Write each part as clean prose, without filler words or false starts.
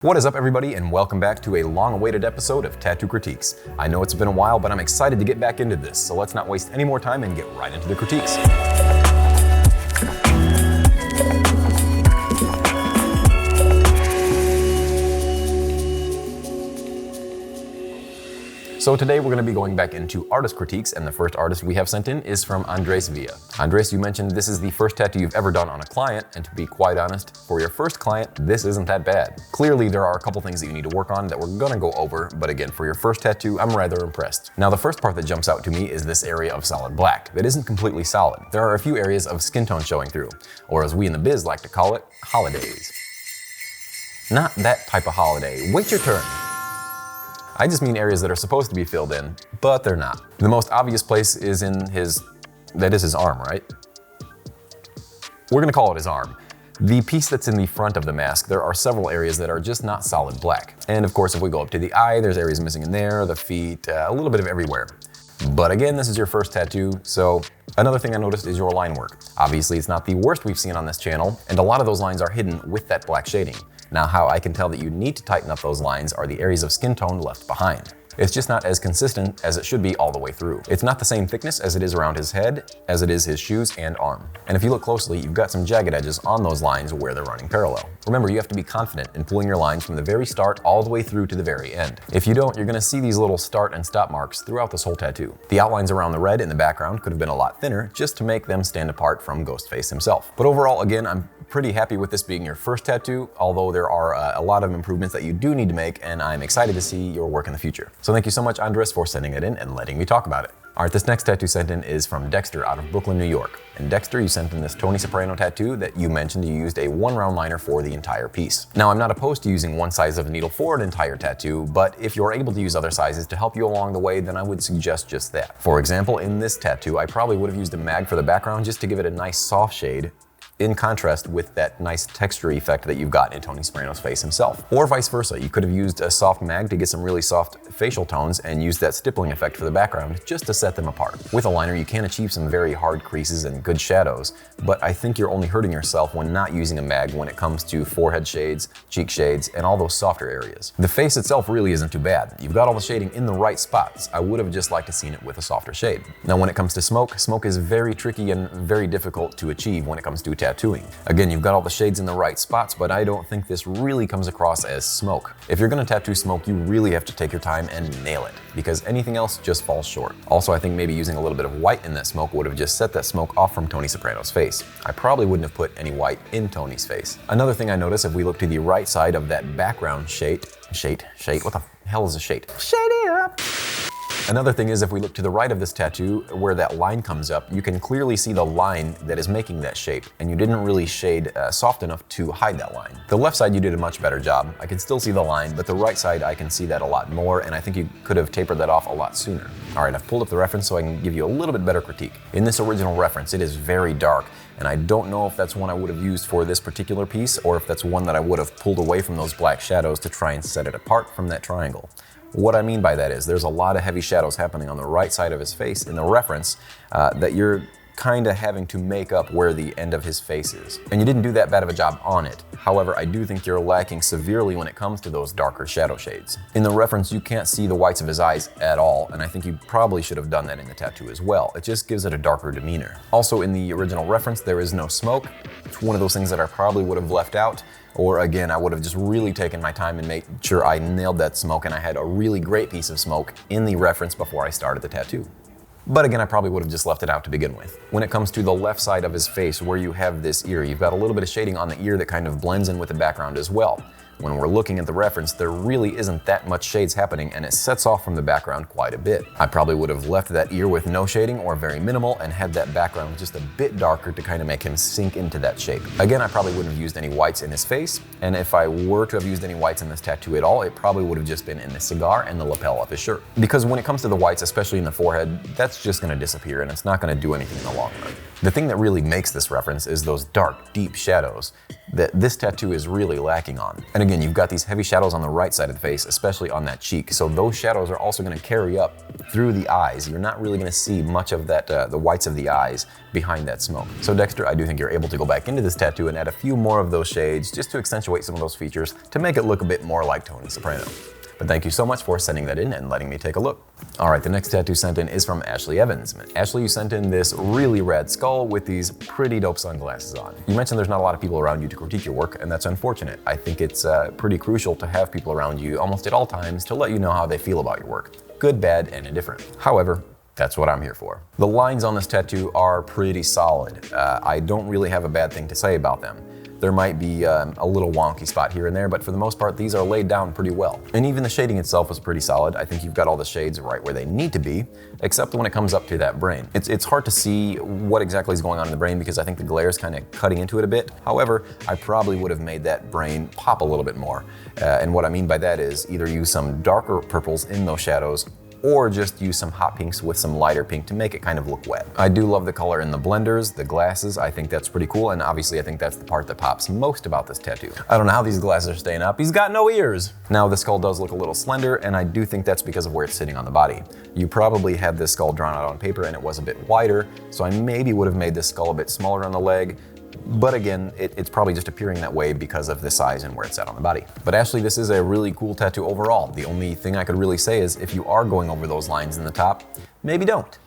What is up, everybody, and welcome back to a long-awaited episode of Tattoo Critiques. I know it's been a while, but I'm excited to get back into this, so let's not waste any more time and get right into the critiques. So today we're going to be going back into artist critiques, and the first artist we have sent in is from Andres Villa. Andres, you mentioned this is the first tattoo you've ever done on a client, and to be quite honest, for your first client, this isn't that bad. Clearly, there are a couple things that you need to work on that we're going to go over, but again, for your first tattoo, I'm rather impressed. Now, the first part that jumps out to me is this area of solid black that isn't completely solid. There are a few areas of skin tone showing through, or as we in the biz like to call it, holidays. Not that type of holiday. Wait your turn. I just mean areas that are supposed to be filled in, but they're not. The most obvious place is in his arm, right? We're gonna call it his arm. The piece that's in the front of the mask, there are several areas that are just not solid black. And of course, if we go up to the eye, there's areas missing in there, the feet, a little bit of everywhere. But again, this is your first tattoo, so another thing I noticed is your line work. Obviously, it's not the worst we've seen on this channel, and a lot of those lines are hidden with that black shading. Now, how I can tell that you need to tighten up those lines are the areas of skin tone left behind. It's just not as consistent as it should be all the way through. It's not the same thickness as it is around his head, as it is his shoes and arm. And if you look closely, you've got some jagged edges on those lines where they're running parallel. Remember, you have to be confident in pulling your lines from the very start all the way through to the very end. If you don't, you're gonna see these little start and stop marks throughout this whole tattoo. The outlines around the red in the background could have been a lot thinner just to make them stand apart from Ghostface himself. But overall, again, I'm pretty happy with this being your first tattoo, although there are a lot of improvements that you do need to make, and I'm excited to see your work in the future. So thank you so much, Andres, for sending it in and letting me talk about it. All right, this next tattoo sent in is from Dexter out of Brooklyn, New York. And Dexter, you sent in this Tony Soprano tattoo that you mentioned you used a 1-round liner for the entire piece. Now, I'm not opposed to using one size of needle for an entire tattoo, but if you're able to use other sizes to help you along the way, then I would suggest just that. For example, in this tattoo, I probably would have used a mag for the background just to give it a nice soft shade, in contrast with that nice texture effect that you've got in Tony Soprano's face himself. Or vice versa, you could have used a soft mag to get some really soft facial tones and used that stippling effect for the background just to set them apart. With a liner, you can achieve some very hard creases and good shadows, but I think you're only hurting yourself when not using a mag when it comes to forehead shades, cheek shades, and all those softer areas. The face itself really isn't too bad. You've got all the shading in the right spots. I would have just liked to seen it with a softer shade. Now, when it comes to smoke is very tricky and very difficult to achieve when it comes to tattooing. Again, you've got all the shades in the right spots, but I don't think this really comes across as smoke. If you're gonna tattoo smoke, you really have to take your time and nail it, because anything else just falls short. Also, I think maybe using a little bit of white in that smoke would have just set that smoke off from Tony Soprano's face. I probably wouldn't have put any white in Tony's face. Another thing I noticed, if we look to the right side of that background shade, what the hell is a shade? Shade it up! Another thing is, if we look to the right of this tattoo, where that line comes up, you can clearly see the line that is making that shape, and you didn't really shade soft enough to hide that line. The left side, you did a much better job. I can still see the line, but the right side, I can see that a lot more, and I think you could have tapered that off a lot sooner. All right, I've pulled up the reference so I can give you a little bit better critique. In this original reference, it is very dark, and I don't know if that's one I would have used for this particular piece, or if that's one that I would have pulled away from those black shadows to try and set it apart from that triangle. What I mean by that is there's a lot of heavy shadows happening on the right side of his face in the reference that you're kind of having to make up where the end of his face is. And you didn't do that bad of a job on it. However, I do think you're lacking severely when it comes to those darker shadow shades. In the reference, you can't see the whites of his eyes at all, and I think you probably should have done that in the tattoo as well. It just gives it a darker demeanor. Also, in the original reference, there is no smoke. It's one of those things that I probably would have left out. Or again, I would have just really taken my time and made sure I nailed that smoke and I had a really great piece of smoke in the reference before I started the tattoo. But again, I probably would have just left it out to begin with. When it comes to the left side of his face where you have this ear, you've got a little bit of shading on the ear that kind of blends in with the background as well. When we're looking at the reference, there really isn't that much shades happening, and it sets off from the background quite a bit. I probably would have left that ear with no shading or very minimal and had that background just a bit darker to kind of make him sink into that shape. Again, I probably wouldn't have used any whites in his face, and if I were to have used any whites in this tattoo at all, it probably would have just been in the cigar and the lapel of his shirt. Because when it comes to the whites, especially in the forehead, that's just gonna disappear and it's not gonna do anything in the long run. The thing that really makes this reference is those dark, deep shadows that this tattoo is really lacking on. And again, you've got these heavy shadows on the right side of the face, especially on that cheek. So those shadows are also going to carry up through the eyes. You're not really going to see much of that, the whites of the eyes behind that smoke. So Dexter, I do think you're able to go back into this tattoo and add a few more of those shades just to accentuate some of those features to make it look a bit more like Tony Soprano. But thank you so much for sending that in and letting me take a look. All right, the next tattoo sent in is from Ashley Evans. Ashley, you sent in this really rad skull with these pretty dope sunglasses on. You mentioned there's not a lot of people around you to critique your work, and that's unfortunate. I think it's pretty crucial to have people around you almost at all times to let you know how they feel about your work. Good, bad, and indifferent. However, that's what I'm here for. The lines on this tattoo are pretty solid. I don't really have a bad thing to say about them. There might be a little wonky spot here and there, but for the most part, these are laid down pretty well. And even the shading itself is pretty solid. I think you've got all the shades right where they need to be, except when it comes up to that brain. It's hard to see what exactly is going on in the brain because I think the glare is kind of cutting into it a bit. However, I probably would have made that brain pop a little bit more. And what I mean by that is either use some darker purples in those shadows or just use some hot pinks with some lighter pink to make it kind of look wet. I do love the color in the blenders, the glasses. I think that's pretty cool, and obviously I think that's the part that pops most about this tattoo. I don't know how these glasses are staying up. He's got no ears. Now the skull does look a little slender, and I do think that's because of where it's sitting on the body. You probably had this skull drawn out on paper and it was a bit wider, so I maybe would have made this skull a bit smaller on the leg. But again, it's probably just appearing that way because of the size and where it's at on the body. But Ashley, this is a really cool tattoo overall. The only thing I could really say is if you are going over those lines in the top, maybe don't.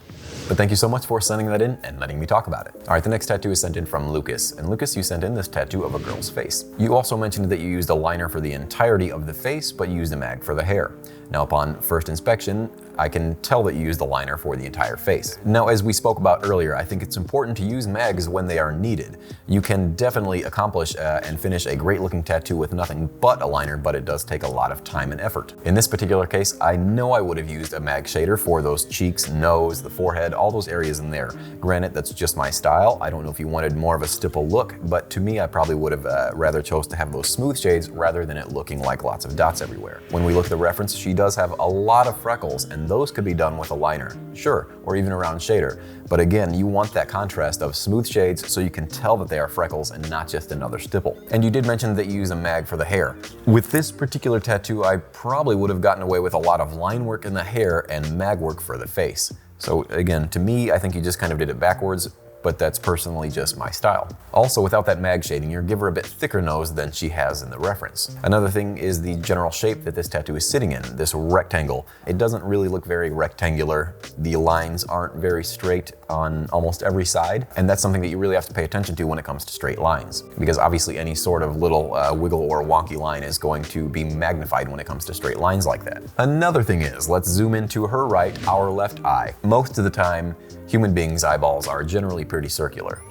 But thank you so much for sending that in and letting me talk about it. All right, the next tattoo is sent in from Lucas. And Lucas, you sent in this tattoo of a girl's face. You also mentioned that you used a liner for the entirety of the face, but you used a mag for the hair. Now, upon first inspection, I can tell that you used the liner for the entire face. Now, as we spoke about earlier, I think it's important to use mags when they are needed. You can definitely accomplish and finish a great looking tattoo with nothing but a liner, but it does take a lot of time and effort. In this particular case, I know I would have used a mag shader for those cheeks, nose, the forehead, all those areas in there. Granted, that's just my style. I don't know if you wanted more of a stipple look, but to me, I probably would have rather chose to have those smooth shades rather than it looking like lots of dots everywhere. When we look at the reference, she does have a lot of freckles, and those could be done with a liner, sure, or even a round shader. But again, you want that contrast of smooth shades so you can tell that they are freckles and not just another stipple. And you did mention that you use a mag for the hair. With this particular tattoo, I probably would have gotten away with a lot of line work in the hair and mag work for the face. So again, to me, I think you just kind of did it backwards, but that's personally just my style. Also, without that mag shading, you give her a bit thicker nose than she has in the reference. Another thing is the general shape that this tattoo is sitting in, this rectangle. It doesn't really look very rectangular. The lines aren't very straight on almost every side, and that's something that you really have to pay attention to when it comes to straight lines, because obviously any sort of little wiggle or wonky line is going to be magnified when it comes to straight lines like that. Another thing is, let's zoom into her right, our left eye. Most of the time, human beings' eyeballs are generally pretty circular,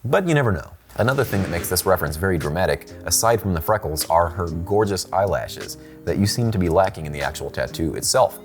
but you never know. Another thing that makes this reference very dramatic, aside from the freckles, are her gorgeous eyelashes that you seem to be lacking in the actual tattoo itself.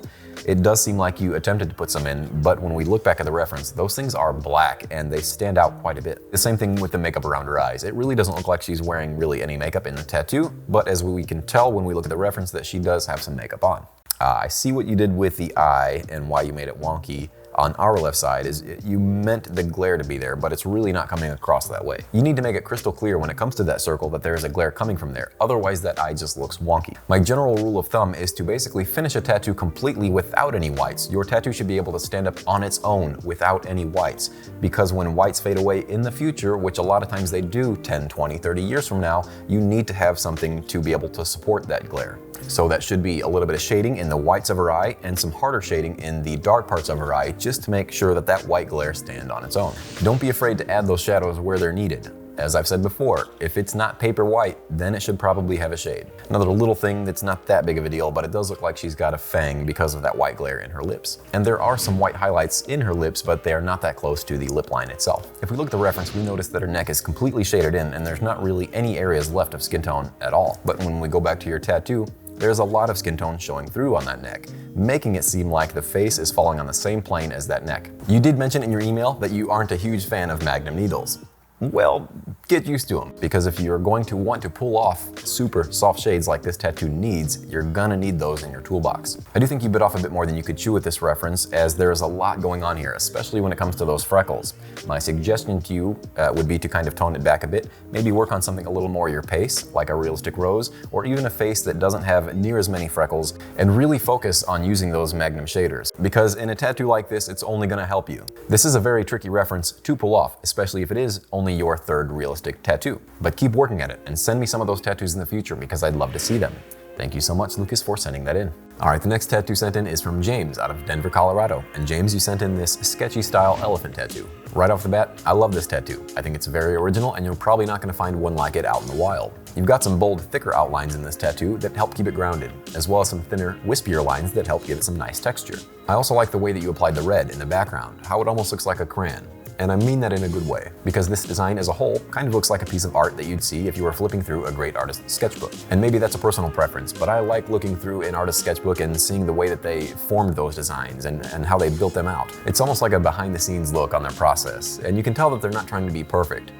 It does seem like you attempted to put some in, but when we look back at the reference, those things are black and they stand out quite a bit. The same thing with the makeup around her eyes. It really doesn't look like she's wearing really any makeup in the tattoo, but as we can tell when we look at the reference that she does have some makeup on. I see what you did with the eye and why you made it wonky. On our left side is you meant the glare to be there, but it's really not coming across that way. You need to make it crystal clear when it comes to that circle that there is a glare coming from there. Otherwise, that eye just looks wonky. My general rule of thumb is to basically finish a tattoo completely without any whites. Your tattoo should be able to stand up on its own without any whites, because when whites fade away in the future, which a lot of times they do 10, 20, 30 years from now, you need to have something to be able to support that glare. So that should be a little bit of shading in the whites of her eye and some harder shading in the dark parts of her eye, just to make sure that that white glare stands on its own. Don't be afraid to add those shadows where they're needed. As I've said before, if it's not paper white, then it should probably have a shade. Another little thing that's not that big of a deal, but it does look like she's got a fang because of that white glare in her lips. And there are some white highlights in her lips, but they are not that close to the lip line itself. If we look at the reference, we notice that her neck is completely shaded in and there's not really any areas left of skin tone at all. But when we go back to your tattoo, there's a lot of skin tone showing through on that neck, making it seem like the face is falling on the same plane as that neck. You did mention in your email that you aren't a huge fan of Magnum needles. Well, get used to them, because if you're going to want to pull off super soft shades like this tattoo needs, you're gonna need those in your toolbox. I do think you bit off a bit more than you could chew with this reference, as there is a lot going on here, especially when it comes to those freckles. My suggestion to you would be to kind of tone it back a bit, maybe work on something a little more your pace, like a realistic rose, or even a face that doesn't have near as many freckles, and really focus on using those Magnum shaders, because in a tattoo like this, it's only gonna help you. This is a very tricky reference to pull off, especially if it is only your third realistic tattoo. But keep working at it and send me some of those tattoos in the future, because I'd love to see them. Thank you so much, Lucas, for sending that in. All right, the next tattoo sent in is from James out of Denver, Colorado. And James, you sent in this sketchy style elephant tattoo. Right off the bat, I love this tattoo. I think it's very original, and you're probably not gonna find one like it out in the wild. You've got some bold, thicker outlines in this tattoo that help keep it grounded, as well as some thinner, wispier lines that help give it some nice texture. I also like the way that you applied the red in the background, how it almost looks like a crayon. And I mean that in a good way, because this design as a whole kind of looks like a piece of art that you'd see if you were flipping through a great artist's sketchbook. And maybe that's a personal preference, but I like looking through an artist's sketchbook and seeing the way that they formed those designs and how they built them out. It's almost like a behind-the-scenes look on their process, and you can tell that they're not trying to be perfect,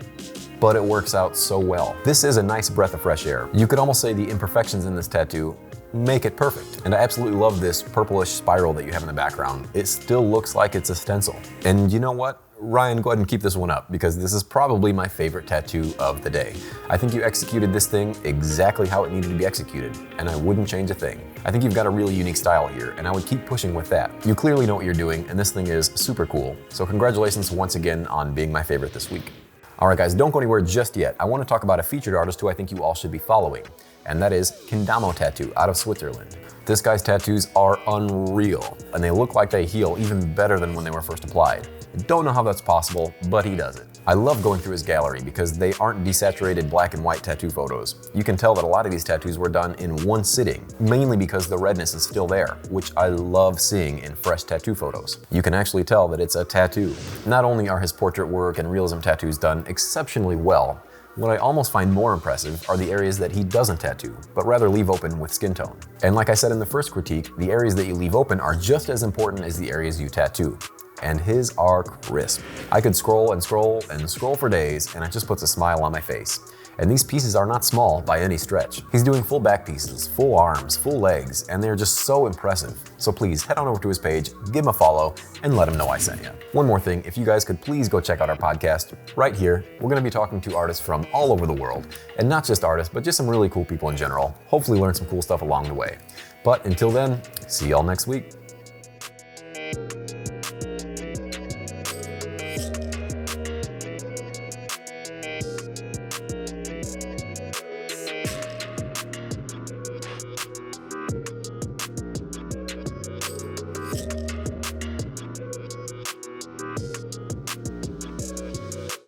but it works out so well. This is a nice breath of fresh air. You could almost say the imperfections in this tattoo make it perfect. And I absolutely love this purplish spiral that you have in the background. It still looks like it's a stencil. And you know what? Ryan, go ahead and keep this one up, because this is probably my favorite tattoo of the day. I think you executed this thing exactly how it needed to be executed, and I wouldn't change a thing. I think you've got a really unique style here, and I would keep pushing with that. You clearly know what you're doing, and this thing is super cool. So congratulations once again on being my favorite this week. All right, guys, don't go anywhere just yet. I want to talk about a featured artist who I think you all should be following, and that is Kindamo Tattoo out of Switzerland. This guy's tattoos are unreal, and they look like they heal even better than when they were first applied. Don't know how that's possible, but he does it. I love going through his gallery because they aren't desaturated black and white tattoo photos. You can tell that a lot of these tattoos were done in one sitting, mainly because the redness is still there, which I love seeing in fresh tattoo photos. You can actually tell that it's a tattoo. Not only are his portrait work and realism tattoos done exceptionally well, what I almost find more impressive are the areas that he doesn't tattoo, but rather leave open with skin tone. And like I said in the first critique, the areas that you leave open are just as important as the areas you tattoo. And his are crisp. I could scroll and scroll and scroll for days, and it just puts a smile on my face. And these pieces are not small by any stretch. He's doing full back pieces, full arms, full legs, and they're just so impressive. So please head on over to his page, give him a follow, and let him know I sent you. One more thing, if you guys could please go check out our podcast right here. We're gonna be talking to artists from all over the world, and not just artists, but just some really cool people in general. Hopefully learn some cool stuff along the way. But until then, see y'all next week.